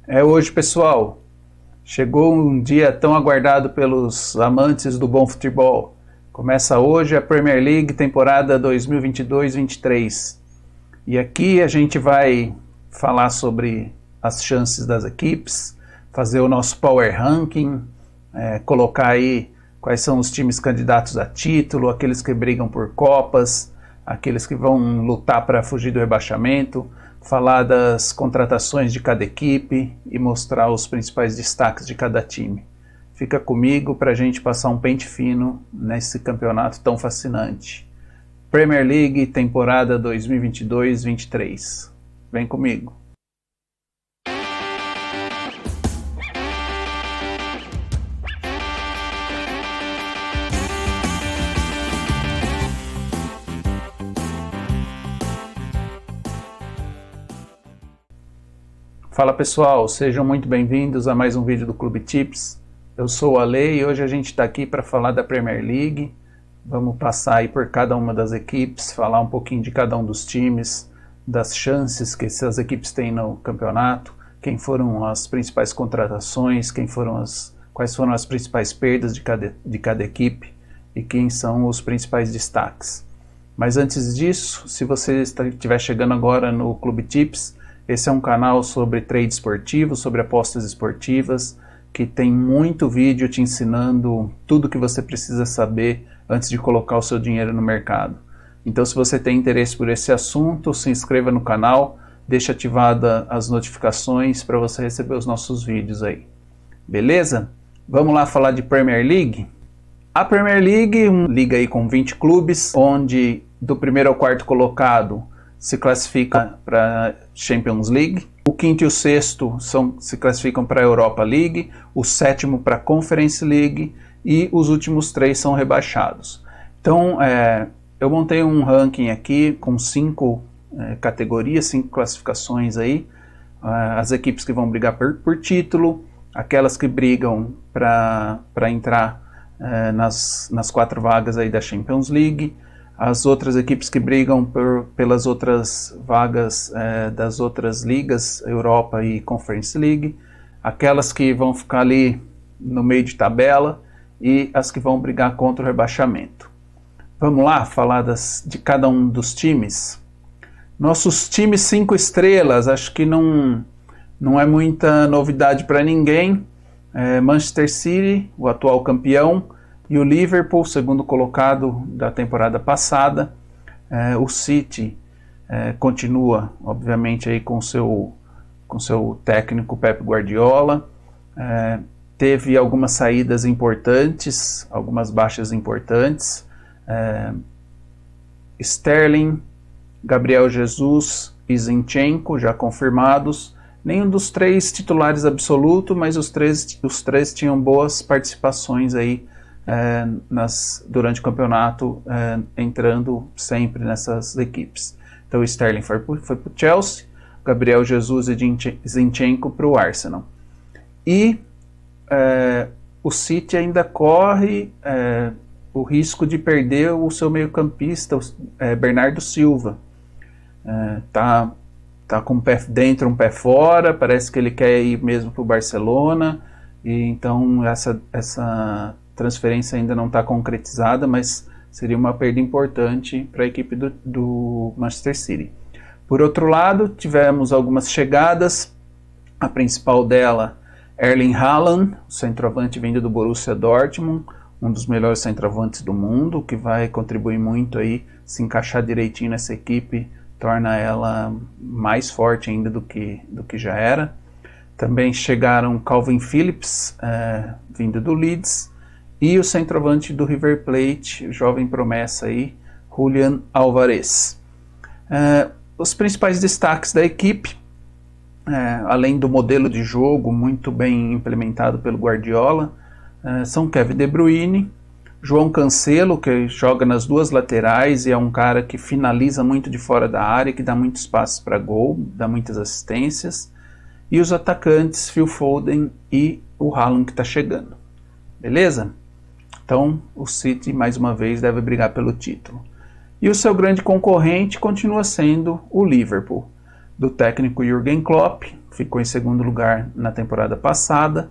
É hoje, pessoal. Chegou um dia tão aguardado pelos amantes do bom futebol. Começa hoje a Premier League temporada 2022-23. E aqui a gente vai falar sobre as chances das equipes, fazer o nosso Power Ranking, colocar aí quais são os times candidatos a título, aqueles que brigam por copas, aqueles que vão lutar para fugir do rebaixamento, falar das contratações de cada equipe e mostrar os principais destaques de cada time. Fica comigo para a gente passar um pente fino nesse campeonato tão fascinante. Premier League temporada 2022-23. Vem comigo. Fala pessoal, sejam muito bem-vindos a mais um vídeo do Clube Tips. Eu sou o Ale e hoje a gente está aqui para falar da Premier League. Vamos passar aí por cada uma das equipes, falar um pouquinho de cada um dos times, das chances que essas equipes têm no campeonato, quem foram as principais contratações, quais foram as principais perdas de cada equipe e quem são os principais destaques. Mas antes disso, se você estiver chegando agora no Clube Tips, esse é um canal sobre trade esportivo, sobre apostas esportivas, que tem muito vídeo te ensinando tudo que você precisa saber antes de colocar o seu dinheiro no mercado. Então, se você tem interesse por esse assunto, se inscreva no canal, deixe ativada as notificações para você receber os nossos vídeos aí. Beleza? Vamos lá falar de Premier League? A Premier League, uma liga aí com 20 clubes, onde do primeiro ao quarto colocado se classifica para Champions League, o quinto e o sexto se classificam para a Europa League, o sétimo para a Conference League e os últimos três são rebaixados. Então, eu montei um ranking aqui com 5 categorias, 5 classificações aí, as equipes que vão brigar por título, aquelas que brigam para entrar nas 4 vagas aí da Champions League, as outras equipes que brigam pelas outras vagas das outras ligas, Europa e Conference League, aquelas que vão ficar ali no meio de tabela e as que vão brigar contra o rebaixamento. Vamos lá falar de cada um dos times. Nossos times 5 estrelas, acho que não é muita novidade para ninguém. Manchester City, o atual campeão, e o Liverpool, segundo colocado da temporada passada. O City continua, obviamente, aí com seu técnico Pep Guardiola. Teve algumas saídas importantes, algumas baixas importantes. Sterling, Gabriel Jesus e Zinchenko já confirmados. Nenhum dos 3 titulares absoluto, mas os três tinham boas participações aí durante o campeonato, entrando sempre nessas equipes. Então o Sterling foi para o Chelsea, Gabriel Jesus e Zinchenko para o Arsenal. E o City ainda corre o risco de perder o seu meio-campista, Bernardo Silva. Tá com um pé dentro, um pé fora, parece que ele quer ir mesmo para o Barcelona, e então essa transferência ainda não está concretizada, mas seria uma perda importante para a equipe do Manchester City. Por outro lado, tivemos algumas chegadas, a principal dela, Erling Haaland, o centroavante vindo do Borussia Dortmund, um dos melhores centroavantes do mundo, que vai contribuir muito aí, se encaixar direitinho nessa equipe, torna ela mais forte ainda do que já era. Também chegaram Calvin Phillips, vindo do Leeds, e o centroavante do River Plate, jovem promessa aí, Julian Álvarez. Os principais destaques da equipe, além do modelo de jogo muito bem implementado pelo Guardiola, são Kevin De Bruyne, João Cancelo, que joga nas 2 laterais e é um cara que finaliza muito de fora da área, que dá muitos passes para gol, dá muitas assistências, e os atacantes Phil Foden e o Haaland que está chegando. Beleza? Então o City mais uma vez deve brigar pelo título. E o seu grande concorrente continua sendo o Liverpool, do técnico Jürgen Klopp, ficou em segundo lugar na temporada passada.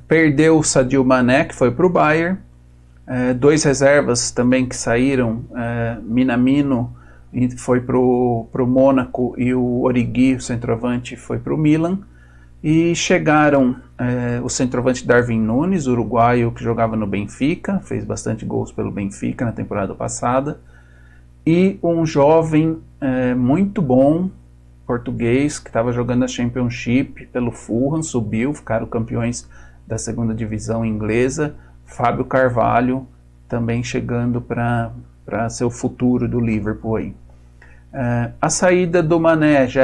Perdeu o Sadio Mané, que foi para o Bayern. Dois reservas também que saíram, Minamino foi para o Mônaco e o Origi, o centroavante, foi para o Milan. E chegaram o centroavante Darwin Núñez, uruguaio, que jogava no Benfica, fez bastante gols pelo Benfica na temporada passada, e um jovem muito bom, português, que estava jogando a Championship pelo Fulham, subiu, ficaram campeões da segunda divisão inglesa, Fábio Carvalho, também chegando para ser o futuro do Liverpool aí. A saída do Mané já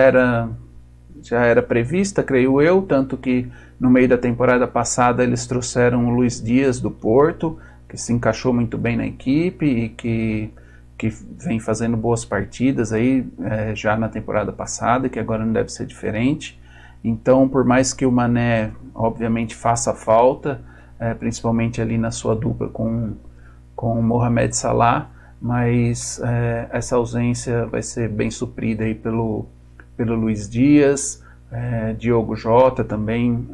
era prevista, creio eu, tanto que no meio da temporada passada eles trouxeram o Luís Dias do Porto, que se encaixou muito bem na equipe e que vem fazendo boas partidas aí já na temporada passada, que agora não deve ser diferente. Então, por mais que o Mané obviamente faça falta, principalmente ali na sua dupla com o Mohamed Salah, mas essa ausência vai ser bem suprida aí pelo Luís Dias. Diogo Jota também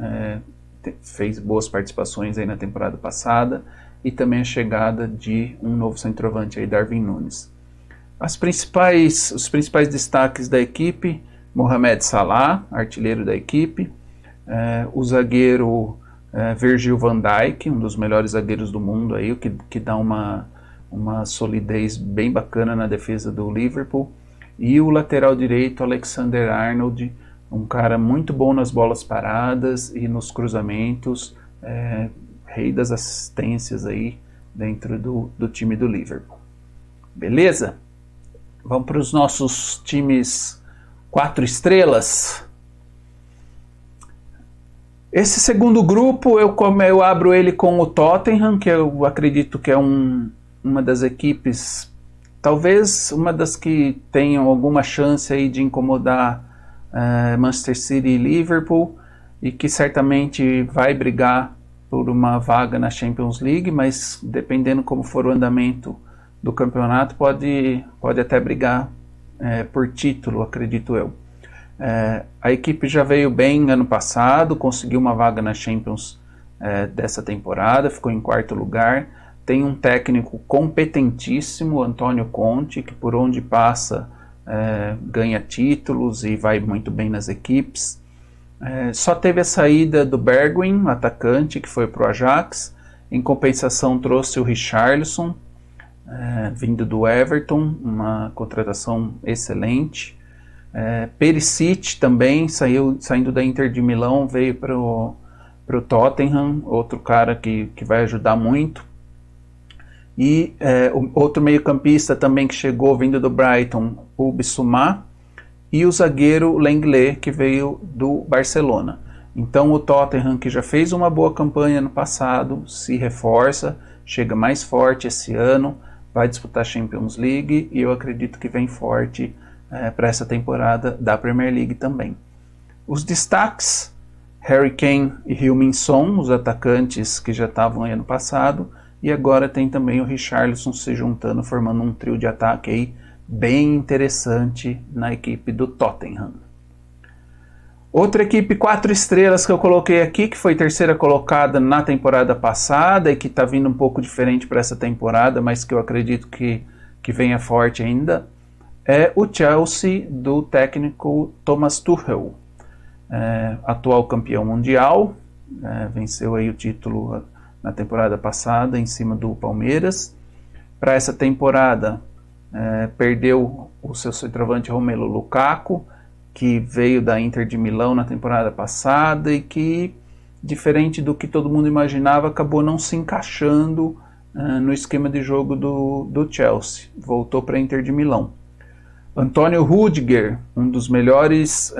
fez boas participações aí na temporada passada, e também a chegada de um novo centroavante aí, Darwin Núñez. Os principais destaques da equipe: Mohamed Salah, artilheiro da equipe, o zagueiro Virgil van Dijk, um dos melhores zagueiros do mundo aí, o que dá uma solidez bem bacana na defesa do Liverpool, e o lateral direito Alexander-Arnold, um cara muito bom nas bolas paradas e nos cruzamentos, rei das assistências aí dentro do time do Liverpool. Beleza? Vamos para os nossos times 4 estrelas. Esse segundo grupo eu abro ele com o Tottenham, que eu acredito que é uma das equipes, talvez uma das que tenham alguma chance aí de incomodar Manchester City e Liverpool, e que certamente vai brigar por uma vaga na Champions League, mas dependendo como for o andamento do campeonato, pode até brigar por título, acredito eu. A equipe já veio bem ano passado, conseguiu uma vaga na Champions dessa temporada, ficou em 4º lugar. Tem um técnico competentíssimo, Antônio Conte, que por onde passa ganha títulos e vai muito bem nas equipes. Só teve a saída do Bergwijn, atacante, que foi para o Ajax. Em compensação, trouxe o Richarlison, vindo do Everton, uma contratação excelente. Perisic também saindo da Inter de Milão, veio para o Tottenham, outro cara que vai ajudar muito. E outro meio-campista também que chegou, vindo do Brighton, o Bissouma, e o zagueiro Lenglet, que veio do Barcelona. Então o Tottenham, que já fez uma boa campanha no passado, se reforça, chega mais forte esse ano, vai disputar a Champions League, e eu acredito que vem forte para essa temporada da Premier League também. Os destaques: Harry Kane e Heung-min Son, os atacantes que já estavam aí ano passado, e agora tem também o Richarlison se juntando, formando um trio de ataque aí bem interessante na equipe do Tottenham. Outra equipe 4 estrelas que eu coloquei aqui, que foi 3ª colocada na temporada passada e que está vindo um pouco diferente para essa temporada, mas que eu acredito que venha forte ainda, é o Chelsea do técnico Thomas Tuchel, atual campeão mundial, venceu aí o título na temporada passada em cima do Palmeiras. Para essa temporada perdeu o seu centroavante Romelu Lukaku, que veio da Inter de Milão na temporada passada e que, diferente do que todo mundo imaginava, acabou não se encaixando no esquema de jogo do Chelsea. Voltou para a Inter de Milão. Antônio Rüdiger, um dos melhores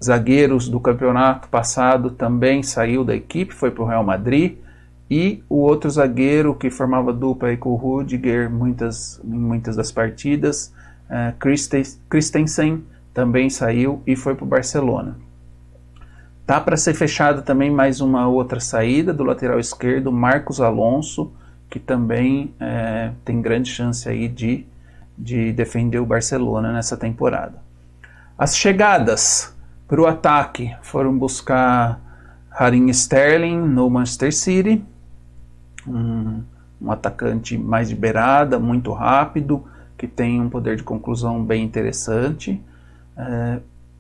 zagueiros do campeonato passado, também saiu da equipe, foi para o Real Madrid. E o outro zagueiro que formava dupla aí com o Rüdiger em muitas das partidas, Christensen, também saiu e foi para o Barcelona. Tá para ser fechada também mais uma outra saída do lateral esquerdo, Marcos Alonso, que também tem grande chance aí de defender o Barcelona nessa temporada. As chegadas: Para o ataque, foram buscar Raheem Sterling no Manchester City, um atacante mais de beirada, muito rápido, que tem um poder de conclusão bem interessante.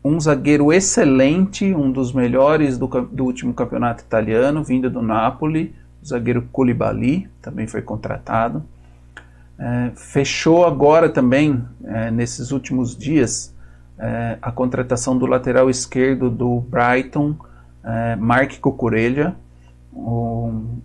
Um zagueiro excelente, um dos melhores do último campeonato italiano, vindo do Napoli, o zagueiro Koulibaly, também foi contratado. Fechou agora também, nesses últimos dias, a contratação do lateral esquerdo do Brighton, Marc Cucurella, um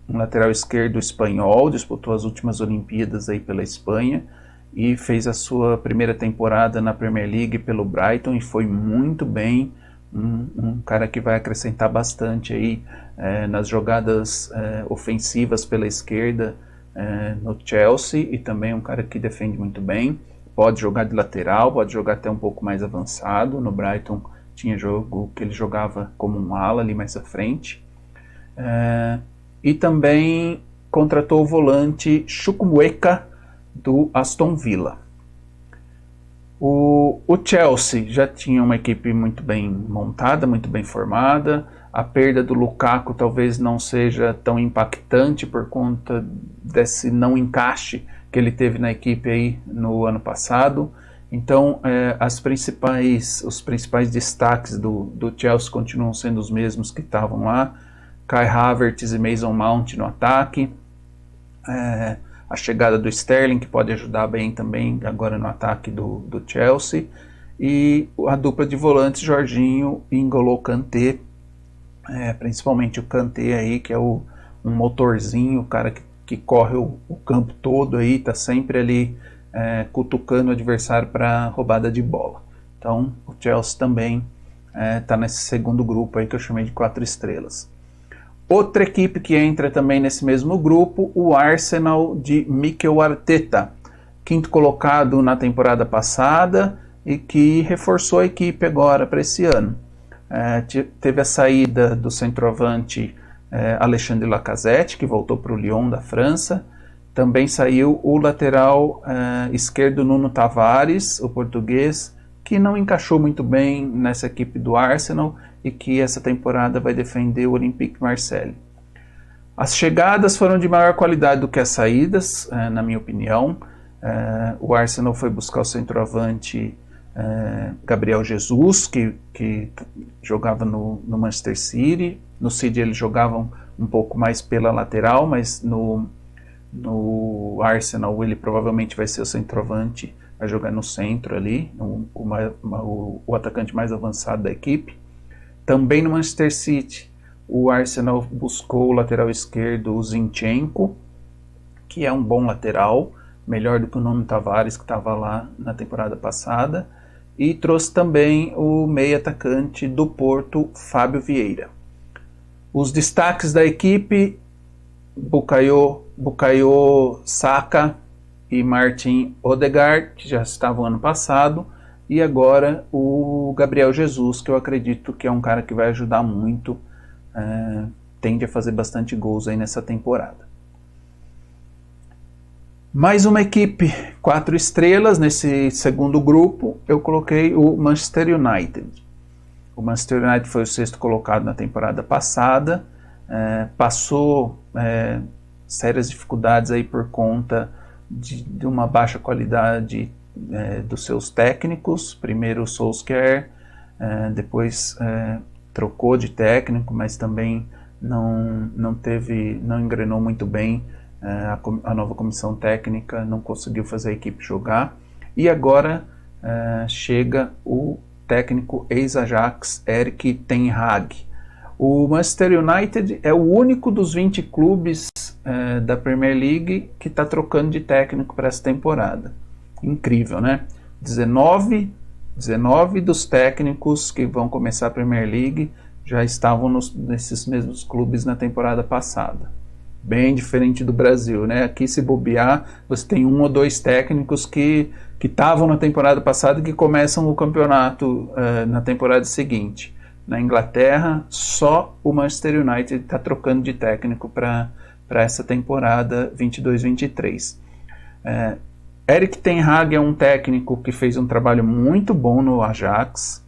lateral esquerdo espanhol, disputou as últimas Olimpíadas aí pela Espanha e fez a sua primeira temporada na Premier League pelo Brighton e foi muito bem, um cara que vai acrescentar bastante aí nas jogadas ofensivas pela esquerda no Chelsea, e também um cara que defende muito bem. Pode jogar de lateral, pode jogar até um pouco mais avançado. No Brighton tinha jogo que ele jogava como um ala ali mais à frente. E também contratou o volante Chukwuemeka do Aston Villa. O Chelsea já tinha uma equipe muito bem montada, muito bem formada. A perda do Lukaku talvez não seja tão impactante por conta desse não encaixe que ele teve na equipe aí no ano passado. Então, os principais destaques do Chelsea continuam sendo os mesmos que estavam lá. Kai Havertz e Mason Mount no ataque. A chegada do Sterling, que pode ajudar bem também agora no ataque do Chelsea. E a dupla de volantes, Jorginho e N'Golo Kanté. Principalmente o Kanté aí, que é um motorzinho, o cara que corre o campo todo aí, tá sempre ali cutucando o adversário para roubada de bola. Então o Chelsea também tá nesse segundo grupo aí que eu chamei de 4 estrelas. Outra equipe que entra também nesse mesmo grupo, o Arsenal de Mikel Arteta, quinto colocado na temporada passada e que reforçou a equipe agora para esse ano. Teve a saída do centroavante Alexandre Lacazette, que voltou para o Lyon da França. Também saiu o lateral esquerdo Nuno Tavares, o português, que não encaixou muito bem nessa equipe do Arsenal e que essa temporada vai defender o Olympique Marseille. As chegadas foram de maior qualidade do que as saídas, na minha opinião. O Arsenal foi buscar o centroavante Gabriel Jesus, que jogava no Manchester City. No City eles jogavam um pouco mais pela lateral, mas no Arsenal ele provavelmente vai ser o centroavante, vai jogar no centro ali, o atacante mais avançado da equipe. Também no Manchester City, o Arsenal buscou o lateral esquerdo, o Zinchenko, que é um bom lateral, melhor do que o Nuno Tavares, que estava lá na temporada passada, e trouxe também o meio atacante do Porto, Fábio Vieira. Os destaques da equipe: Bukayo Saka e Martin Odegaard, que já estavam ano passado, e agora o Gabriel Jesus, que eu acredito que é um cara que vai ajudar muito, tende a fazer bastante gols aí nessa temporada. Mais uma equipe 4 estrelas nesse segundo grupo, eu coloquei o Manchester United. O Manchester United foi o 6º colocado na temporada passada, passou sérias dificuldades aí por conta de uma baixa qualidade dos seus técnicos. Primeiro o Solskjaer, depois trocou de técnico, mas também não engrenou muito bem. A nova comissão técnica não conseguiu fazer a equipe jogar, e agora chega o técnico ex-Ajax, Erik ten Hag. O Manchester United é o único dos 20 clubes da Premier League que está trocando de técnico para essa temporada. Incrível, né? 19 dos técnicos que vão começar a Premier League já estavam nesses mesmos clubes na temporada passada. Bem diferente do Brasil, né? Aqui, se bobear, você tem 1 ou 2 técnicos que estavam na temporada passada e que começam o campeonato na temporada seguinte. Na Inglaterra, só o Manchester United está trocando de técnico para essa temporada 22-23. Erik ten Hag é um técnico que fez um trabalho muito bom no Ajax.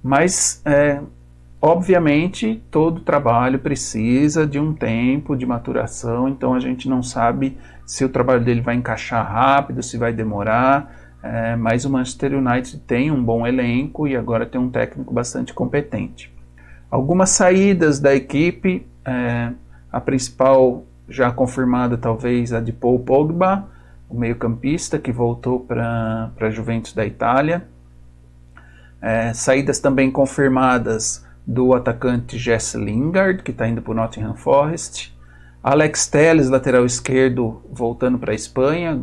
Mas, obviamente, todo trabalho precisa de um tempo de maturação, então a gente não sabe se o trabalho dele vai encaixar rápido, se vai demorar, mas o Manchester United tem um bom elenco e agora tem um técnico bastante competente. Algumas saídas da equipe, a principal já confirmada talvez a de Paul Pogba, o meio-campista que voltou para a Juventus da Itália. Saídas também confirmadas do atacante Jesse Lingard, que está indo para o Nottingham Forest. Alex Telles, lateral esquerdo, voltando para a Espanha.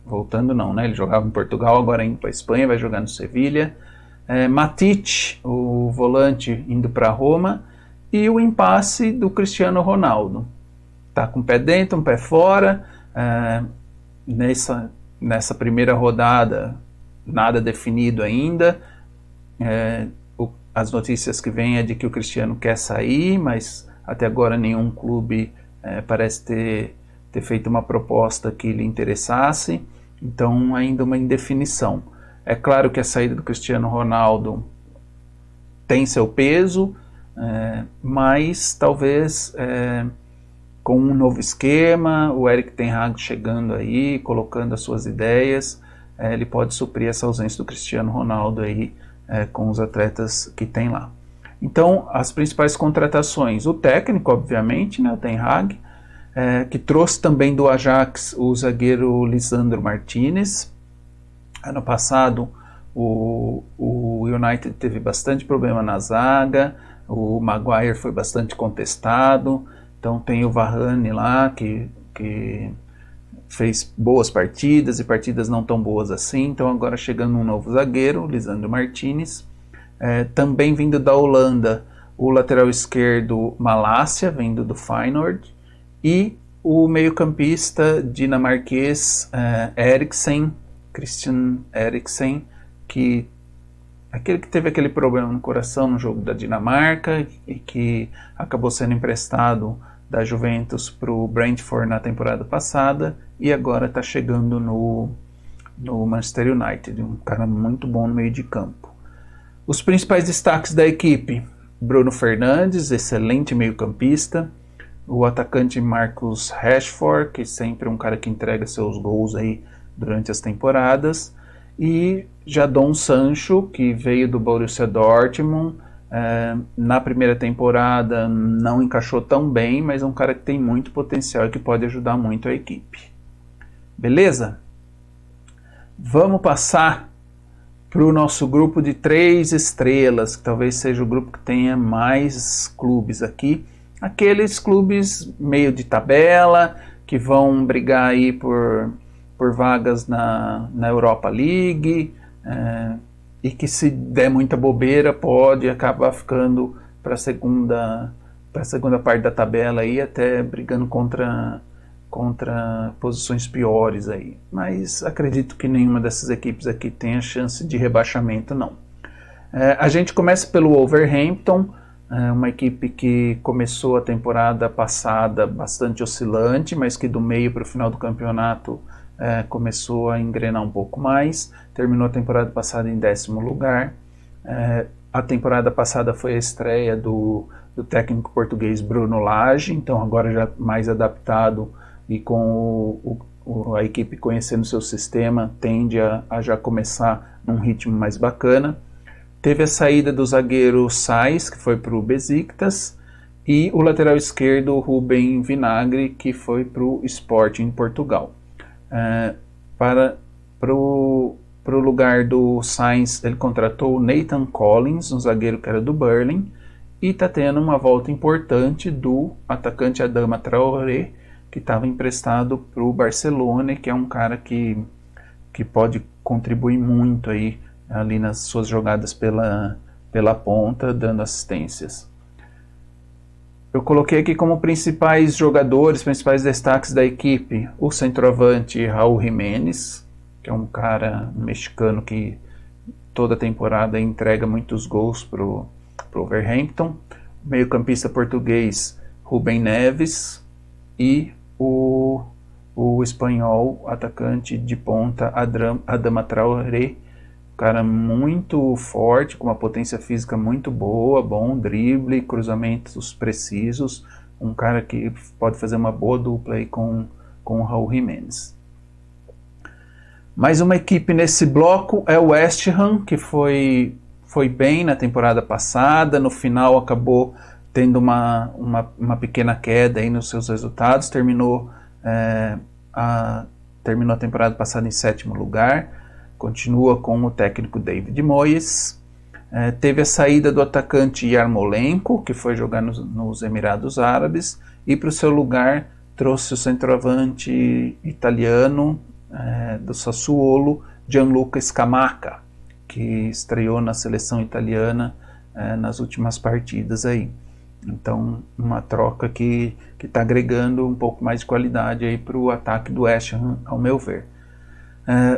Voltando não, né? Ele jogava em Portugal, agora indo para a Espanha, vai jogar no Sevilha. Matic, o volante, indo para Roma. E o impasse do Cristiano Ronaldo. Está com um pé dentro, um pé fora. Nessa primeira rodada, nada definido ainda. As notícias que vêm é de que o Cristiano quer sair, mas até agora nenhum clube parece ter feito uma proposta que lhe interessasse, então ainda uma indefinição. É claro que a saída do Cristiano Ronaldo tem seu peso, mas talvez com um novo esquema, o Erik ten Hag chegando aí, colocando as suas ideias, ele pode suprir essa ausência do Cristiano Ronaldo aí, com os atletas que tem lá. Então, as principais contratações, o técnico, obviamente, né, o Ten Hag, que trouxe também do Ajax o zagueiro Lisandro Martinez. Ano passado, o United teve bastante problema na zaga, o Maguire foi bastante contestado, então tem o Varane lá, que fez boas partidas e partidas não tão boas assim, então agora chegando um novo zagueiro, Lisandro Martinez. Também vindo da Holanda, o lateral esquerdo Malásia, vindo do Feyenoord, e o meio-campista dinamarquês Christian Eriksen, aquele que teve aquele problema no coração no jogo da Dinamarca e que acabou sendo emprestado da Juventus para o Brentford na temporada passada e agora está chegando no Manchester United, um cara muito bom no meio de campo. Os principais destaques da equipe: Bruno Fernandes, excelente meio-campista, o atacante Marcus Rashford, que sempre é um cara que entrega seus gols aí durante as temporadas, e Jadon Sancho, que veio do Borussia Dortmund. Na primeira temporada não encaixou tão bem, mas é um cara que tem muito potencial e que pode ajudar muito a equipe. Beleza? Vamos passar para o nosso grupo de 3 estrelas, que talvez seja o grupo que tenha mais clubes aqui. Aqueles clubes meio de tabela, que vão brigar aí por vagas na Europa League, e que se der muita bobeira pode acabar ficando para a segunda parte da tabela aí, até brigando contra posições piores aí. Mas acredito que nenhuma dessas equipes aqui tenha chance de rebaixamento, não. A gente começa pelo Wolverhampton, uma equipe que começou a temporada passada bastante oscilante, mas que do meio para o final do campeonato começou a engrenar um pouco mais, terminou a temporada passada em 10º lugar. A temporada passada foi a estreia do técnico português Bruno Lage, então agora já mais adaptado e com a equipe conhecendo seu sistema, tende a já começar num ritmo mais bacana. Teve a saída do zagueiro Saïs, que foi para o Besiktas, e o lateral esquerdo Rubem Vinagre, que foi para o Sporting Portugal. Para o lugar do Sainz, ele contratou o Nathan Collins, um zagueiro que era do Burnley, e está tendo uma volta importante do atacante Adama Traoré, que estava emprestado para o Barcelona, que é um cara que pode contribuir muito aí, ali nas suas jogadas pela ponta, dando assistências. Eu coloquei aqui como principais jogadores, principais destaques da equipe, o centroavante Raul Jiménez, que é um cara mexicano que toda temporada entrega muitos gols para o Wolverhampton, o meio-campista português Rubem Neves e o espanhol atacante de ponta Adama Traoré, cara muito forte, com uma potência física muito boa, bom drible, cruzamentos precisos, um cara que pode fazer uma boa dupla aí com o Raul Jimenez. Mais uma equipe nesse bloco é o West Ham, que foi bem na temporada passada, no final acabou tendo uma pequena queda aí nos seus resultados, terminou a temporada passada em 7º lugar, continua com o técnico David Moyes. Teve a saída do atacante Yarmolenko, que foi jogar nos Emirados Árabes, e para o seu lugar trouxe o centroavante italiano do Sassuolo, Gianluca Scamacca, que estreou na seleção italiana nas últimas partidas aí. Então, uma troca que está agregando um pouco mais de qualidade aí para o ataque do West Ham, ao meu ver.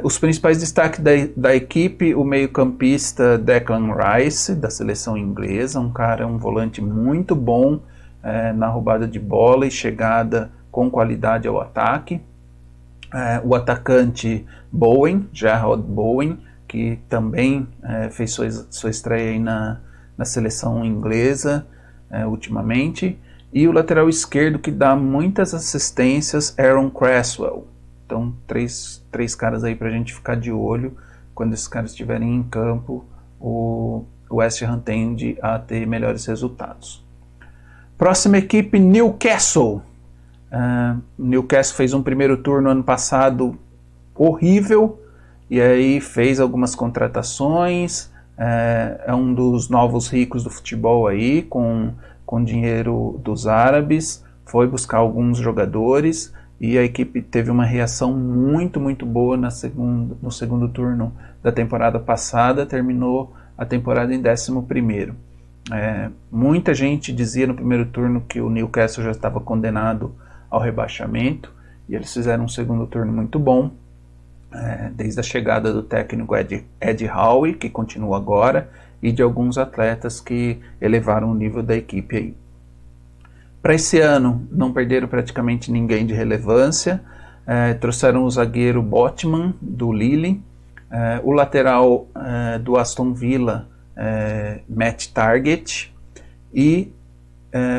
Os principais destaques da equipe: o meio-campista Declan Rice, da seleção inglesa, um volante muito bom na roubada de bola e chegada com qualidade ao ataque. O atacante Bowen, Jarrod Bowen, que também fez sua estreia aí na seleção inglesa ultimamente. E o lateral esquerdo, que dá muitas assistências, Aaron Cresswell. Então, três caras aí pra gente ficar de olho. Quando esses caras estiverem em campo, o West Ham tende a ter melhores resultados. Próxima equipe, Newcastle. Newcastle fez um primeiro turno ano passado horrível, e aí fez algumas contratações. É um dos novos ricos do futebol aí, com dinheiro dos árabes. Foi buscar alguns jogadores, e a equipe teve uma reação muito boa no segundo turno da temporada passada, terminou a temporada em 11º. Muita gente dizia no primeiro turno que o Newcastle já estava condenado ao rebaixamento, e eles fizeram um segundo turno muito bom, desde a chegada do técnico Ed Howe, que continua agora, e de alguns atletas que elevaram o nível da equipe aí. Para esse ano, não perderam praticamente ninguém de relevância. Trouxeram o zagueiro Botman, do Lille, o lateral do Aston Villa, Matt Targett, e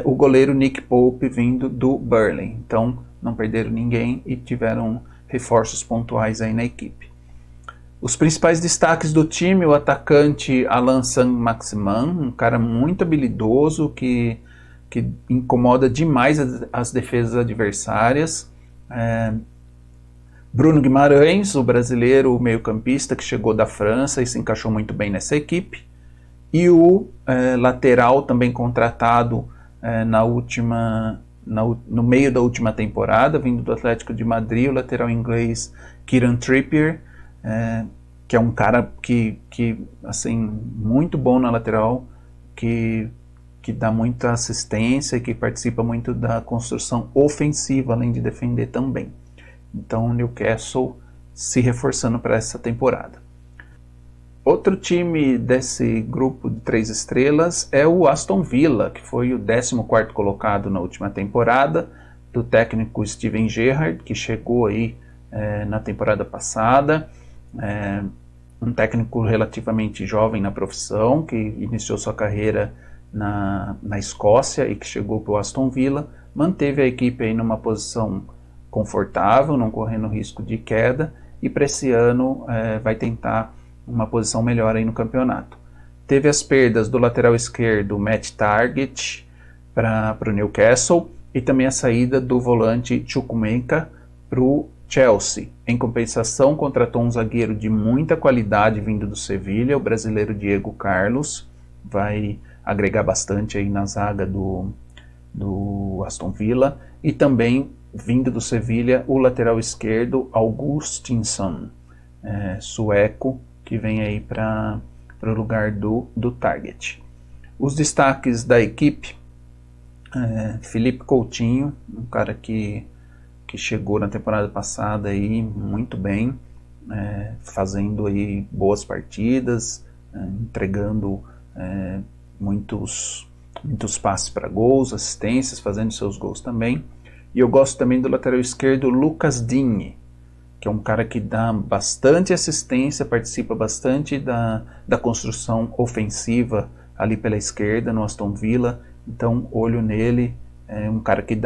o goleiro Nick Pope, vindo do Burnley. Então, não perderam ninguém e tiveram reforços pontuais aí na equipe. Os principais destaques do time: o atacante Alan Saint-Maximin, um cara muito habilidoso, que incomoda demais as defesas adversárias. Bruno Guimarães, o brasileiro meio-campista que chegou da França e se encaixou muito bem nessa equipe. E o lateral, também contratado no meio da última temporada, vindo do Atlético de Madrid, o lateral inglês Kieran Trippier, que é um cara que assim, muito bom na lateral, que dá muita assistência e que participa muito da construção ofensiva, além de defender também. Então, o Newcastle se reforçando para essa temporada. Outro time desse grupo de 3 estrelas é o Aston Villa, que foi o 14º colocado na última temporada, do técnico Steven Gerrard, que chegou aí na temporada passada. Um técnico relativamente jovem na profissão, que iniciou sua carreira na Escócia e que chegou para o Aston Villa, manteve a equipe aí numa posição confortável, não correndo risco de queda, e para esse ano vai tentar uma posição melhor aí no campeonato. Teve as perdas do lateral esquerdo Matt Targett para o Newcastle, e também a saída do volante Chukwuemeka para o Chelsea. Em compensação, contratou um zagueiro de muita qualidade vindo do Sevilha, o brasileiro Diego Carlos, vai agregar bastante aí na zaga do Aston Villa. E também, vindo do Sevilha, o lateral esquerdo Augustinsson, sueco, que vem aí para o lugar do Target. Os destaques da equipe: Felipe Coutinho, um cara que chegou na temporada passada aí muito bem, fazendo aí boas partidas, entregando muitos passes para gols, assistências, fazendo seus gols também. E eu gosto também do lateral esquerdo Lucas Digne, que é um cara que dá bastante assistência, participa bastante da construção ofensiva ali pela esquerda no Aston Villa, então olho nele, é um cara que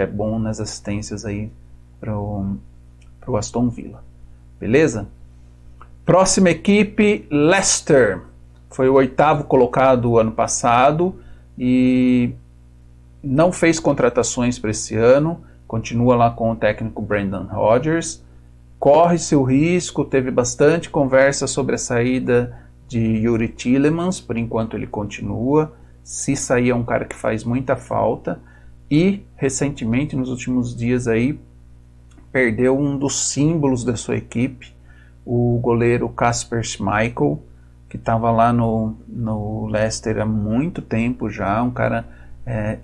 é bom nas assistências aí pro Aston Villa, beleza? Próxima equipe, Leicester, foi o 8º colocado ano passado e não fez contratações para esse ano, continua lá com o técnico Brendan Rodgers, corre-se o risco, teve bastante conversa sobre a saída de Youri Tielemans, por enquanto ele continua, se sair é um cara que faz muita falta, e recentemente, nos últimos dias aí, perdeu um dos símbolos da sua equipe, o goleiro Kasper Schmeichel, que estava lá no Leicester há muito tempo já, um cara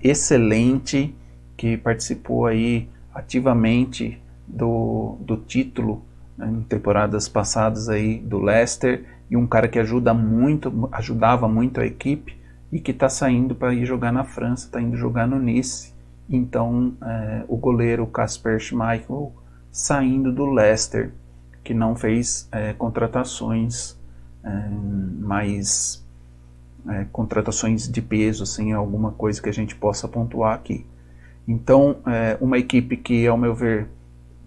excelente, que participou aí ativamente do título, né, em temporadas passadas aí do Leicester, e um cara que ajudava muito a equipe e que está saindo para ir jogar na França, está indo jogar no Nice. Então o goleiro Kasper Schmeichel saindo do Leicester, que não fez contratações mais contratações de peso, assim, alguma coisa que a gente possa pontuar aqui. Então, uma equipe que, ao meu ver,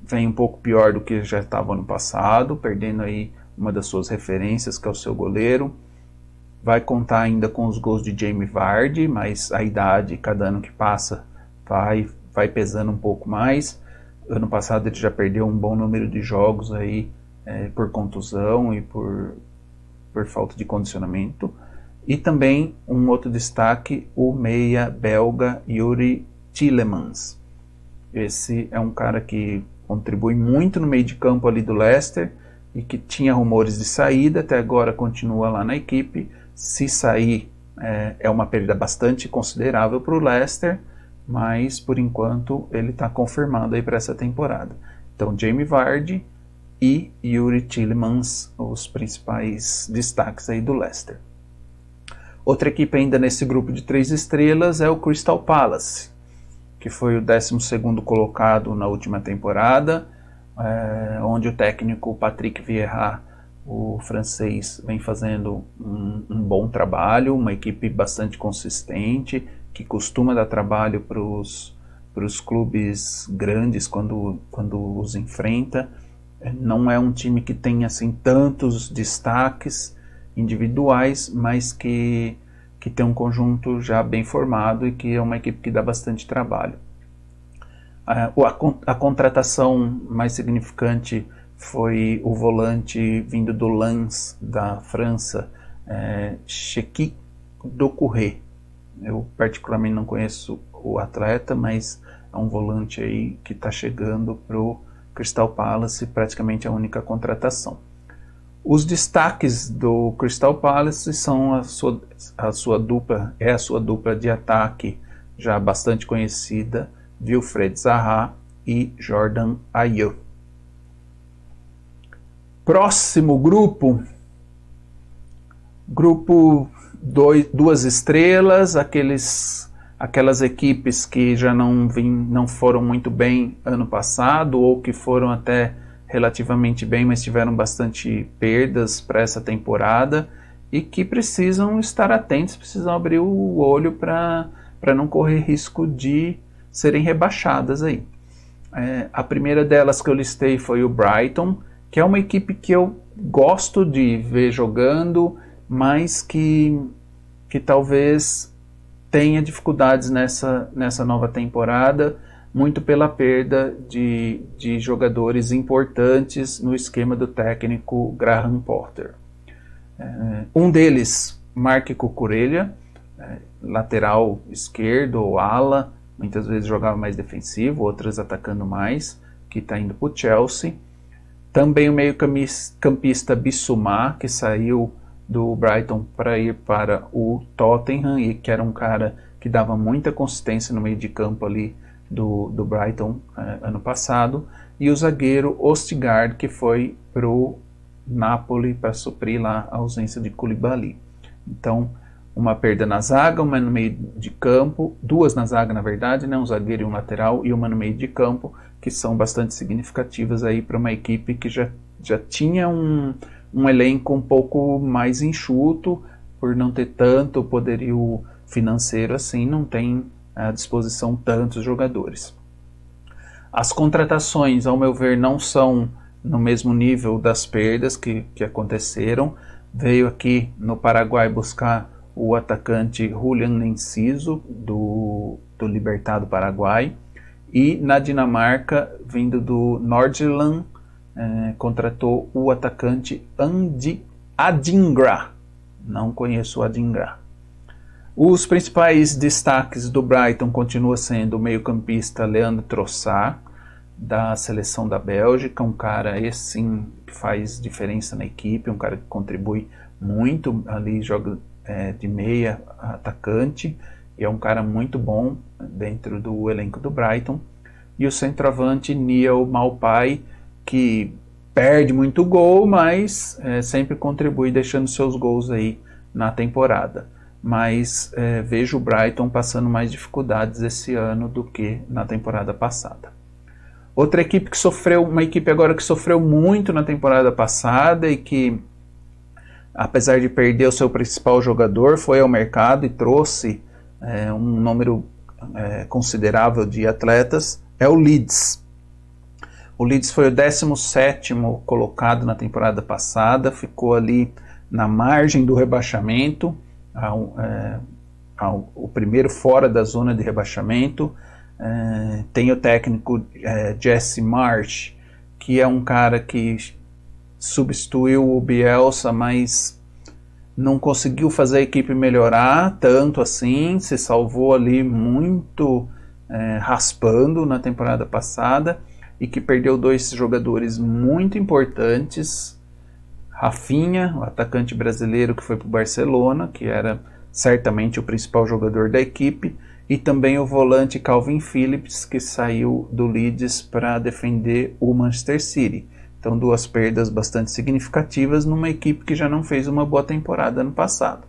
vem um pouco pior do que já estava ano passado, perdendo aí uma das suas referências, que é o seu goleiro. Vai contar ainda com os gols de Jamie Vardy, mas a idade, cada ano que passa, vai pesando um pouco mais. Ano passado ele já perdeu um bom número de jogos aí, por contusão e por falta de condicionamento. E também um outro destaque, o meia belga Youri Tielemans. Esse é um cara que contribui muito no meio de campo ali do Leicester e que tinha rumores de saída, até agora continua lá na equipe. Se sair é uma perda bastante considerável para o Leicester, mas por enquanto ele está confirmado aí para essa temporada. Então Jamie Vardy e Youri Tielemans, os principais destaques aí do Leicester. Outra equipe ainda nesse grupo de 3 estrelas é o Crystal Palace, que foi o 12º colocado na última temporada, onde o técnico Patrick Vieira, o francês, vem fazendo um bom trabalho, uma equipe bastante consistente, que costuma dar trabalho para os clubes grandes quando os enfrenta. Não é um time que tem assim tantos destaques individuais, mas que tem um conjunto já bem formado e que é uma equipe que dá bastante trabalho. A contratação mais significante foi o volante vindo do Lens da França, Cheick Doucouré. Eu particularmente não conheço o atleta, mas é um volante aí que está chegando para o Crystal Palace, praticamente a única contratação. Os destaques do Crystal Palace são a sua dupla de ataque já bastante conhecida, Wilfried Zaha e Jordan Ayew. Próximo grupo 2 estrelas, aquelas equipes que já não foram muito bem ano passado, ou que foram até relativamente bem, mas tiveram bastante perdas para essa temporada e que precisam estar atentos, precisam abrir o olho para não correr risco de serem rebaixadas aí. A primeira delas que eu listei foi o Brighton, que é uma equipe que eu gosto de ver jogando, mas que talvez tenha dificuldades nessa nova temporada, muito pela perda de jogadores importantes no esquema do técnico Graham Potter. Um deles, Marc Cucurella, lateral esquerdo ou ala, muitas vezes jogava mais defensivo, outras atacando mais, que está indo para o Chelsea. Também o meio-campista Bissouma, que saiu do Brighton para ir para o Tottenham, e que era um cara que dava muita consistência no meio de campo ali do Brighton ano passado, e o zagueiro Ostigard, que foi para o Napoli para suprir lá a ausência de Koulibaly. Então uma perda na zaga, uma no meio de campo, duas na zaga na verdade, né, um zagueiro e um lateral, e uma no meio de campo, que são bastante significativas aí para uma equipe que já tinha um elenco um pouco mais enxuto, por não ter tanto poderio financeiro assim, não tem à disposição tantos jogadores. As contratações, ao meu ver, não são no mesmo nível das perdas que aconteceram. Veio aqui no Paraguai buscar o atacante Julian Enciso, do Libertad do Paraguai, e na Dinamarca, vindo do Nordjylland, contratou o atacante Adingra. Não conheço o Adingra. Os principais destaques do Brighton continuam sendo o meio-campista Leandro Trossard, da seleção da Bélgica, um cara esse sim que faz diferença na equipe, um cara que contribui muito ali, joga de meia atacante, e é um cara muito bom dentro do elenco do Brighton. E o centroavante Neil Maupay, que perde muito gol, mas sempre contribui deixando seus gols aí na temporada. Mas vejo o Brighton passando mais dificuldades esse ano do que na temporada passada. Outra equipe que sofreu, uma equipe agora que sofreu muito na temporada passada e que, apesar de perder o seu principal jogador, foi ao mercado e trouxe um número considerável de atletas, é o Leeds. O Leeds foi o 17º colocado na temporada passada, ficou ali na margem do rebaixamento, o primeiro fora da zona de rebaixamento. Tem o técnico Jesse Marsch, que é um cara que substituiu o Bielsa, mas não conseguiu fazer a equipe melhorar tanto assim, se salvou ali muito raspando na temporada passada, e que perdeu dois jogadores muito importantes, Rafinha, o atacante brasileiro que foi para o Barcelona, que era certamente o principal jogador da equipe, e também o volante Calvin Phillips, que saiu do Leeds para defender o Manchester City. Então, duas perdas bastante significativas numa equipe que já não fez uma boa temporada ano passado.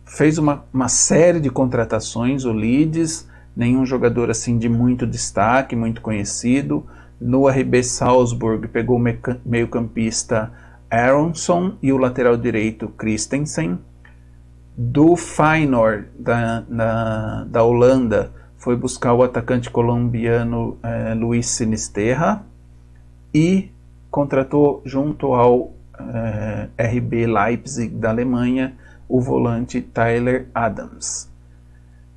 Fez uma série de contratações, o Leeds, nenhum jogador assim de muito destaque, muito conhecido. No RB Salzburg pegou o meio-campista Aronson e o lateral direito Christensen. Do Feyenoord, da Holanda, foi buscar o atacante colombiano Luis Sinisterra e contratou junto ao RB Leipzig da Alemanha o volante Tyler Adams.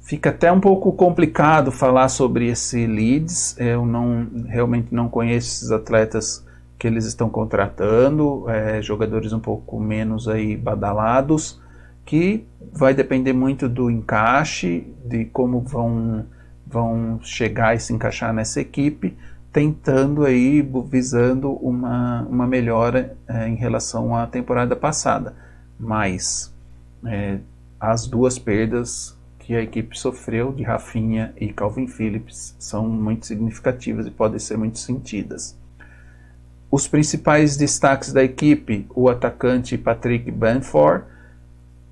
Fica até um pouco complicado falar sobre esse Leeds, eu realmente não conheço esses atletas que eles estão contratando, jogadores um pouco menos aí badalados, que vai depender muito do encaixe, de como vão chegar e se encaixar nessa equipe, tentando aí, visando uma melhora em relação à temporada passada. Mas as duas perdas que a equipe sofreu, de Rafinha e Calvin Phillips, são muito significativas e podem ser muito sentidas. Os principais destaques da equipe, o atacante Patrick Bamford,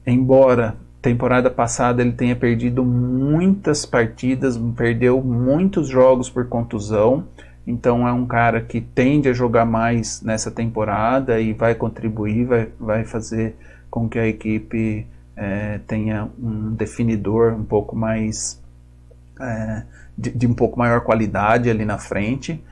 embora temporada passada ele tenha perdido muitas partidas, perdeu muitos jogos por contusão, então é um cara que tende a jogar mais nessa temporada e vai contribuir, vai fazer com que a equipe tenha um definidor um pouco mais de um pouco maior qualidade ali na frente.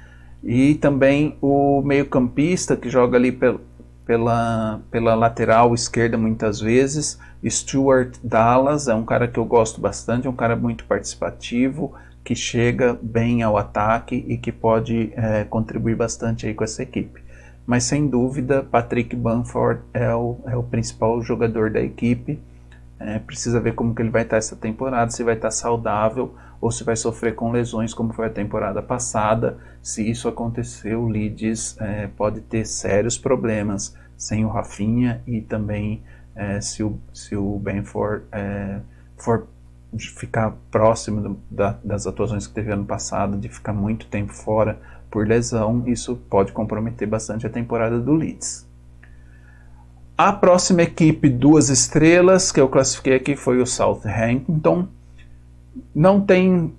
E também o meio-campista que joga ali pela lateral esquerda muitas vezes, Stuart Dallas, é um cara que eu gosto bastante, é um cara muito participativo, que chega bem ao ataque e que pode contribuir bastante aí com essa equipe. Mas sem dúvida, Patrick Bamford é o principal jogador da equipe. Precisa ver como que ele vai estar essa temporada, se vai estar saudável ou se vai sofrer com lesões como foi a temporada passada. Se isso acontecer, o Leeds pode ter sérios problemas sem o Rafinha, e também se o Bamford for ficar próximo das atuações que teve ano passado, de ficar muito tempo fora por lesão, isso pode comprometer bastante a temporada do Leeds. A próxima equipe 2 estrelas que eu classifiquei aqui foi o Southampton. Não tem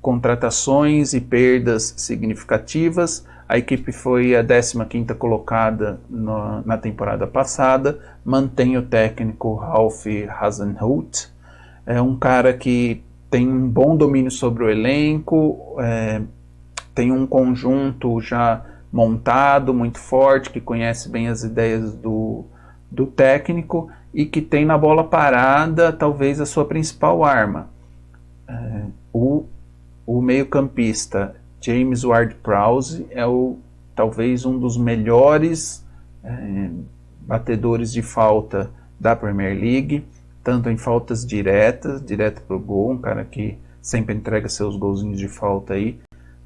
contratações e perdas significativas. A equipe foi a 15ª colocada na temporada passada. Mantém o técnico Ralph Hasenhüttl. É um cara que tem um bom domínio sobre o elenco, tem um conjunto já montado, muito forte, que conhece bem as ideias do técnico e que tem na bola parada talvez a sua principal arma. O meio-campista James Ward-Prowse é talvez um dos melhores batedores de falta da Premier League, tanto em faltas direto para o gol, um cara que sempre entrega seus golzinhos de falta aí,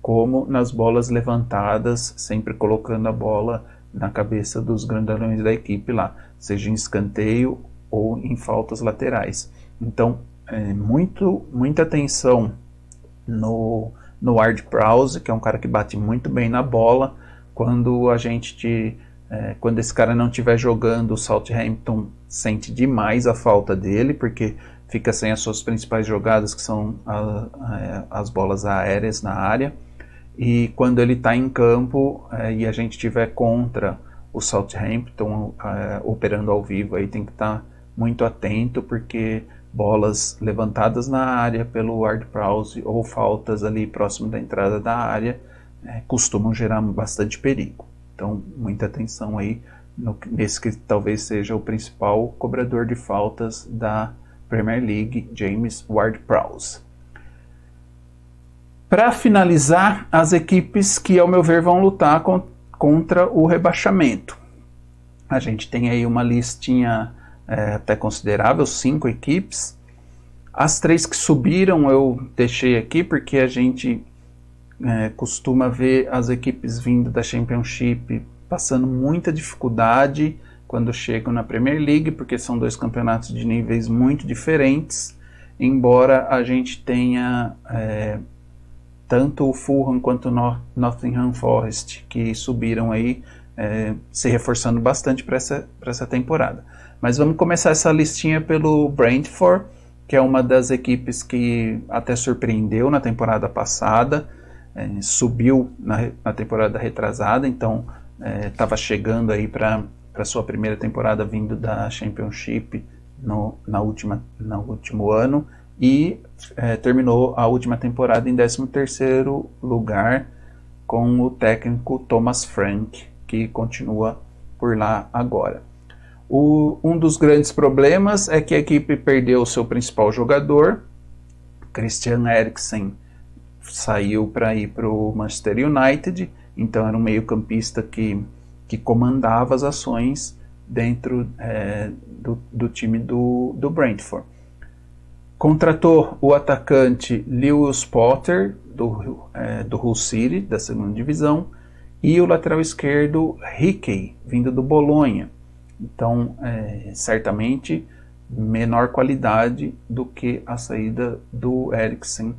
como nas bolas levantadas, sempre colocando a bola na cabeça dos grandalhões da equipe lá, seja em escanteio ou em faltas laterais. Então, muita atenção no Ward-Prowse, que é um cara que bate muito bem na bola. Quando esse cara não estiver jogando, o Southampton sente demais a falta dele, porque fica sem as suas principais jogadas, que são as bolas aéreas na área. E quando ele está em campo e a gente estiver contra o Southampton operando ao vivo, aí tem que estar muito atento, porque bolas levantadas na área pelo Ward-Prowse ou faltas ali próximo da entrada da área costumam gerar bastante perigo. Então, muita atenção aí nesse que talvez seja o principal cobrador de faltas da Premier League, James Ward-Prowse. Para finalizar, as equipes que, ao meu ver, vão lutar contra o rebaixamento. A gente tem aí uma listinha até considerável, 5 equipes. As 3 que subiram eu deixei aqui porque a gente costuma ver as equipes vindo da Championship passando muita dificuldade quando chegam na Premier League, porque são 2 campeonatos de níveis muito diferentes, embora a gente tenha tanto o Fulham quanto o Nottingham Forest, que subiram aí, se reforçando bastante para essa temporada. Mas vamos começar essa listinha pelo Brentford, que é uma das equipes que até surpreendeu na temporada passada, subiu na temporada retrasada, então estava chegando aí para sua primeira temporada vindo da Championship no último ano, e terminou a última temporada em 13º lugar com o técnico Thomas Frank, que continua por lá agora. Um dos grandes problemas é que a equipe perdeu o seu principal jogador. Christian Eriksen saiu para ir para o Manchester United, então era um meio-campista que comandava as ações dentro do time do Brentford. Contratou o atacante Lewis Potter, do Hull City, da 2ª divisão, e o lateral esquerdo Hickey, vindo do Bolonha. Então, certamente, menor qualidade do que a saída do Eriksen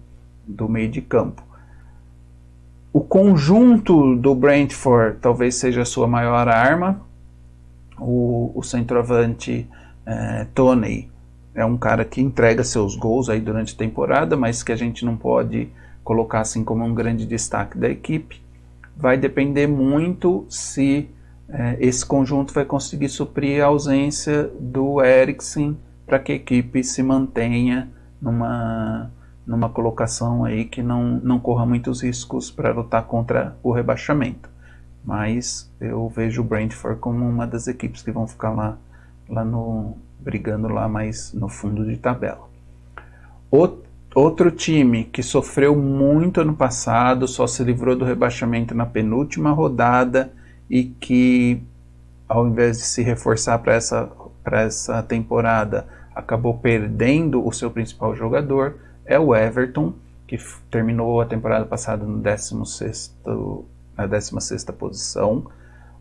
do meio de campo. O conjunto do Brentford talvez seja a sua maior arma. O centroavante Toney é um cara que entrega seus gols aí durante a temporada, mas que a gente não pode colocar assim como um grande destaque da equipe. Vai depender muito se esse conjunto vai conseguir suprir a ausência do Eriksen para que a equipe se mantenha numa colocação aí que não corra muitos riscos para lutar contra o rebaixamento. Mas eu vejo o Brentford como uma das equipes que vão ficar lá brigando lá mais no fundo de tabela. Outro time que sofreu muito ano passado, só se livrou do rebaixamento na penúltima rodada e que, ao invés de se reforçar para essa temporada, acabou perdendo o seu principal jogador, é o Everton, que terminou a temporada passada na 16ª posição.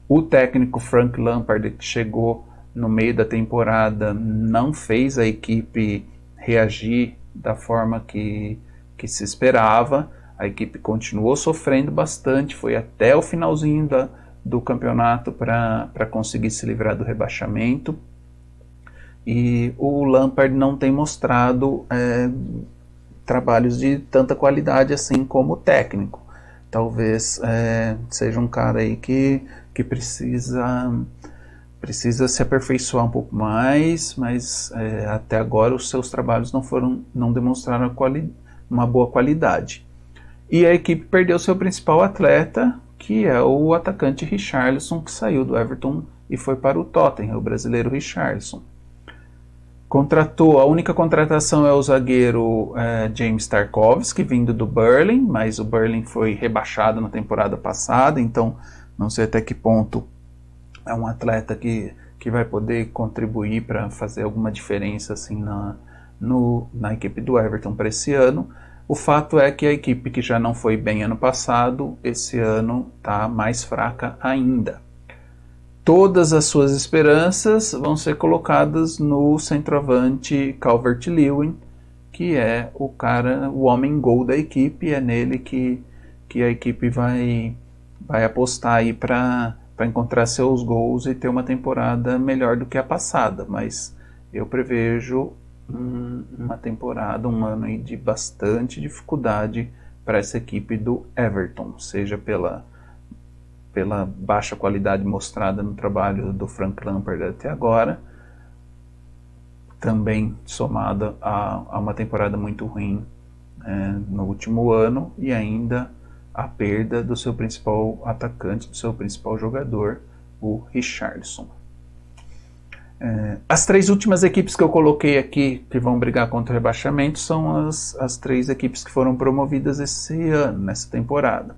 O técnico Frank Lampard, que chegou no meio da temporada, não fez a equipe reagir da forma que se esperava. A equipe continuou sofrendo bastante, foi até o finalzinho do campeonato para conseguir se livrar do rebaixamento. E o Lampard não tem mostrado trabalhos de tanta qualidade assim como técnico. Talvez seja um cara aí que precisa se aperfeiçoar um pouco mais, mas até agora os seus trabalhos não demonstraram uma boa qualidade. E a equipe perdeu seu principal atleta, que é o atacante Richarlison, que saiu do Everton e foi para o Tottenham, o brasileiro Richarlison. A única contratação é o zagueiro James Tarkowski, vindo do Burnley, mas o Burnley foi rebaixado na temporada passada, então não sei até que ponto é um atleta que vai poder contribuir para fazer alguma diferença assim, na equipe do Everton para esse ano. O fato é que a equipe que já não foi bem ano passado, esse ano está mais fraca ainda. Todas as suas esperanças vão ser colocadas no centroavante Calvert-Lewin, que é o homem-gol da equipe, é nele que a equipe vai apostar aí para encontrar seus gols e ter uma temporada melhor do que a passada, mas eu prevejo uma temporada, um ano aí de bastante dificuldade para essa equipe do Everton, seja pela baixa qualidade mostrada no trabalho do Frank Lampard até agora, também somada a uma temporada muito ruim no último ano, e ainda a perda do seu principal atacante, do seu principal jogador, o Richarlison. As 3 últimas equipes que eu coloquei aqui que vão brigar contra o rebaixamento são as 3 equipes que foram promovidas esse ano, nessa temporada.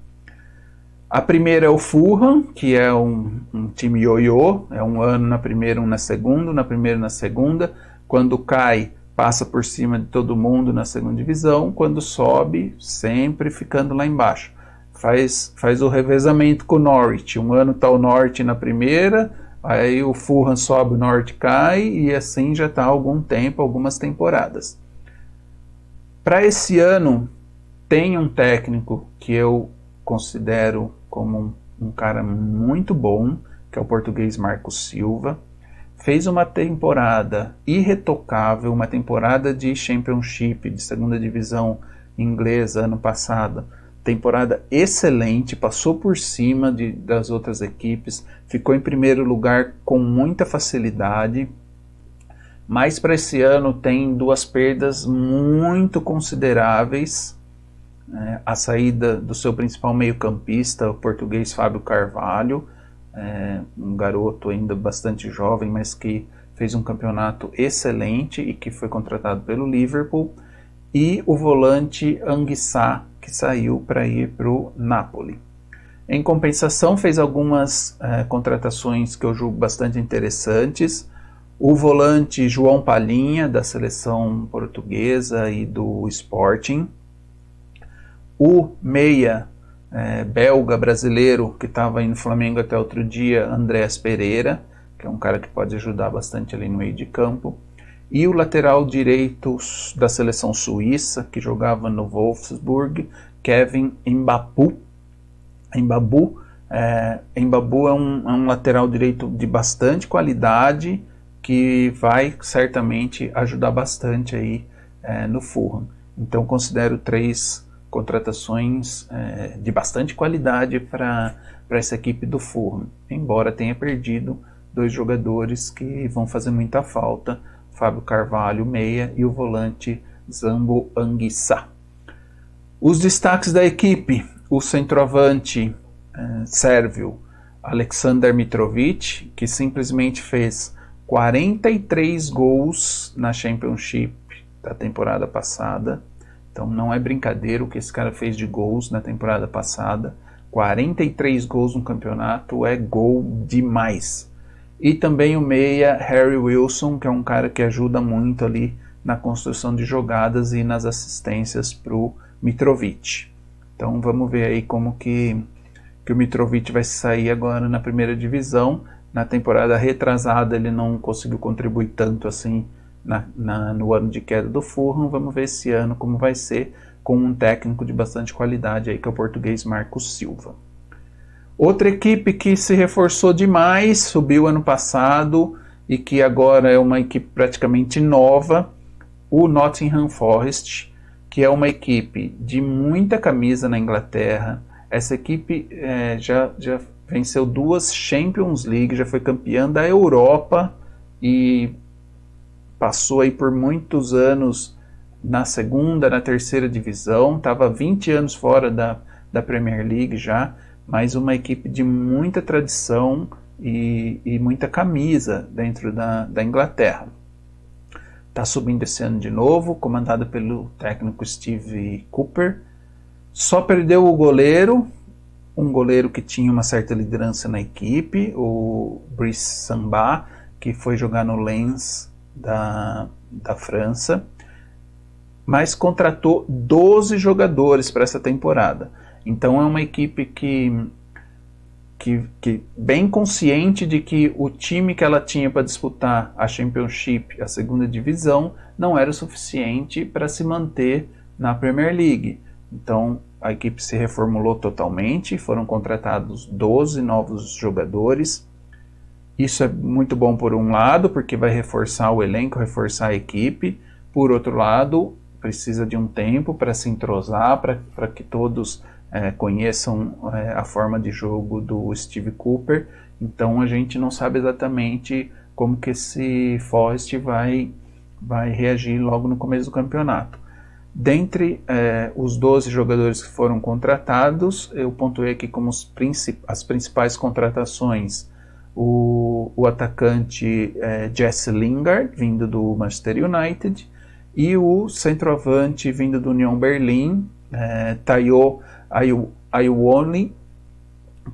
A primeira é o Fulham, que é um time ioiô, é um ano na primeira, um na segunda, na primeira e na segunda. Quando cai, passa por cima de todo mundo na segunda divisão. Quando sobe, sempre ficando lá embaixo. Faz o revezamento com o Norwich. Um ano está o Norwich na primeira, aí o Fulham sobe, o Norwich cai, e assim já está há algum tempo, algumas temporadas. Para esse ano, tem um técnico que eu considero como um cara muito bom, que é o português Marcos Silva. Fez uma temporada irretocável, uma temporada de Championship, de segunda divisão inglesa ano passado. Temporada excelente, passou por cima das outras equipes, ficou em primeiro lugar com muita facilidade. Mas para esse ano tem 2 perdas muito consideráveis. A saída do seu principal meio-campista, o português Fábio Carvalho, um garoto ainda bastante jovem, mas que fez um campeonato excelente e que foi contratado pelo Liverpool, e o volante Anguissa, que saiu para ir para o Napoli. Em compensação, fez algumas contratações que eu julgo bastante interessantes. O volante João Palhinha, da seleção portuguesa e do Sporting. O meia belga brasileiro, que estava aí no Flamengo até outro dia, Andreas Pereira, que é um cara que pode ajudar bastante ali no meio de campo. E o lateral direito da seleção suíça, que jogava no Wolfsburg, Kevin Mbabu. Mbabu é um lateral direito de bastante qualidade, que vai certamente ajudar bastante aí no Fulham. Então considero 3 contratações de bastante qualidade para essa equipe do Fulham, embora tenha perdido 2 jogadores que vão fazer muita falta, Fábio Carvalho, meia, e o volante Zambo Anguissa. Os destaques da equipe: o centroavante sérvio Aleksandar Mitrovic, que simplesmente fez 43 gols na Championship da temporada passada. Então não é brincadeira o que esse cara fez de gols na temporada passada. 43 gols no campeonato é gol demais. E também o meia Harry Wilson, que é um cara que ajuda muito ali na construção de jogadas e nas assistências para o Mitrovic. Então vamos ver aí como que o Mitrovic vai sair agora na primeira divisão. Na temporada retrasada ele não conseguiu contribuir tanto assim no ano de queda do Fulham. Vamos ver esse ano como vai ser, com um técnico de bastante qualidade aí, que é o português Marcos Silva. Outra equipe que se reforçou demais, subiu ano passado e que agora é uma equipe praticamente nova, o Nottingham Forest, que é uma equipe de muita camisa na Inglaterra. Essa equipe já venceu 2 Champions League, já foi campeã da Europa e passou aí por muitos anos na segunda, na terceira divisão, estava 20 anos fora da Premier League já, mas uma equipe de muita tradição e muita camisa dentro da Inglaterra. Está subindo esse ano de novo, comandado pelo técnico Steve Cooper. Só perdeu o goleiro, um goleiro que tinha uma certa liderança na equipe, o Brice Samba, que foi jogar no Lens da França, mas contratou 12 jogadores para essa temporada. Então é uma equipe que bem consciente de que o time que ela tinha para disputar a Championship, a segunda divisão, não era o suficiente para se manter na Premier League. Então a equipe se reformulou totalmente, foram contratados 12 novos jogadores. Isso é muito bom por um lado, porque vai reforçar o elenco, reforçar a equipe. Por outro lado, precisa de um tempo para se entrosar, para que todos conheçam a forma de jogo do Steve Cooper. Então a gente não sabe exatamente como que esse Forest vai reagir logo no começo do campeonato. Dentre os 12 jogadores que foram contratados, eu pontuei aqui como as principais contratações o atacante Jesse Lingard, vindo do Manchester United, e o centroavante vindo do Union Berlin, Tayo Awoniyi,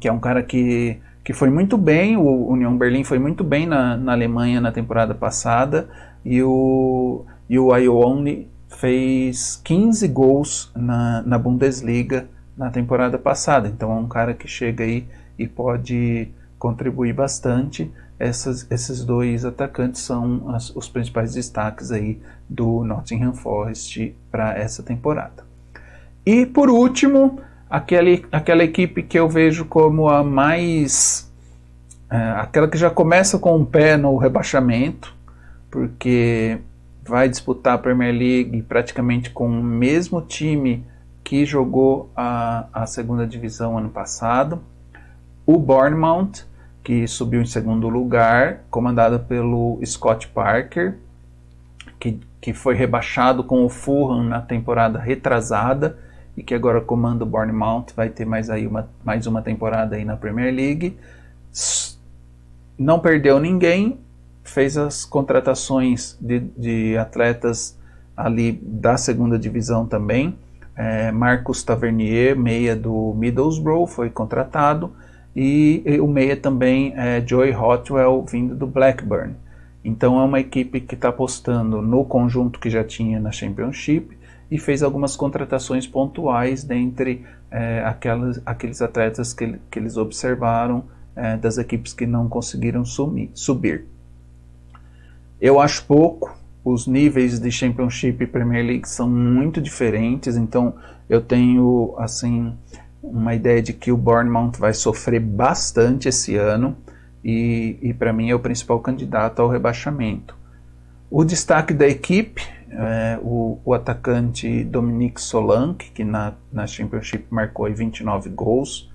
que é um cara que foi muito bem. O Union Berlin foi muito bem na Alemanha na temporada passada, e o Awoniyi fez 15 gols na Bundesliga na temporada passada. Então é um cara que chega aí e pode contribuir bastante. Esses 2 atacantes são os principais destaques aí do Nottingham Forest para essa temporada. E por último, aquela equipe que eu vejo como a mais aquela que já começa com o pé no rebaixamento, porque vai disputar a Premier League praticamente com o mesmo time que jogou a segunda divisão ano passado, o Bournemouth, que subiu em segundo lugar, comandado pelo Scott Parker, que foi rebaixado com o Fulham na temporada retrasada e que agora comanda o Bournemouth, vai ter mais uma temporada aí na Premier League. Não perdeu ninguém, fez as contratações de atletas ali da segunda divisão também. Marcus Tavernier, meia do Middlesbrough, foi contratado, e o meia também Joey Hotwell, vindo do Blackburn. Então é uma equipe que está apostando no conjunto que já tinha na Championship e fez algumas contratações pontuais dentre aqueles atletas que eles observaram das equipes que não conseguiram subir. Eu acho pouco. Os níveis de Championship e Premier League são muito diferentes, então eu tenho assim uma ideia de que o Bournemouth vai sofrer bastante esse ano e para mim é o principal candidato ao rebaixamento. O destaque da equipe é o atacante Dominique Solanke, que na Championship marcou 29 gols.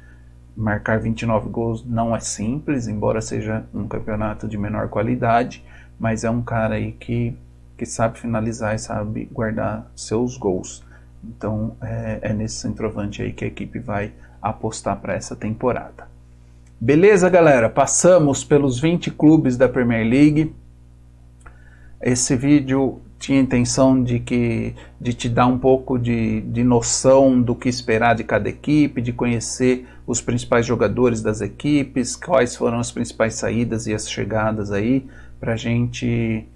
Marcar 29 gols não é simples, embora seja um campeonato de menor qualidade, mas é um cara aí que sabe finalizar e sabe guardar seus gols. Então é nesse centroavante aí que a equipe vai apostar para essa temporada. Beleza, galera? Passamos pelos 20 clubes da Premier League. Esse vídeo tinha a intenção de te dar um pouco de noção do que esperar de cada equipe, de conhecer os principais jogadores das equipes, quais foram as principais saídas e as chegadas aí, para a gente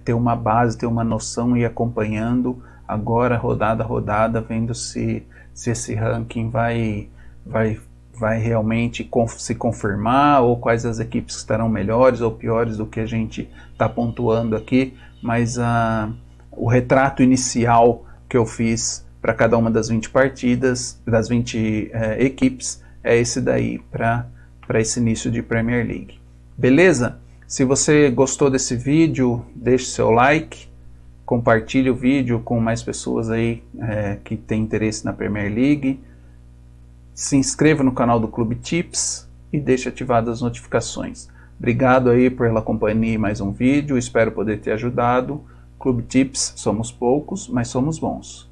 ter uma base, ter uma noção e ir acompanhando agora rodada a rodada, vendo se esse ranking vai realmente se confirmar, ou quais as equipes estarão melhores ou piores do que a gente está pontuando aqui. Mas o retrato inicial que eu fiz para cada uma das 20 partidas, das 20 equipes, é esse daí para esse início de Premier League. Beleza? Se você gostou desse vídeo, deixe seu like, compartilhe o vídeo com mais pessoas aí que têm interesse na Premier League. Se inscreva no canal do Clube Tips e deixe ativadas as notificações. Obrigado aí pela companhia em mais um vídeo, espero poder ter ajudado. Clube Tips, somos poucos, mas somos bons.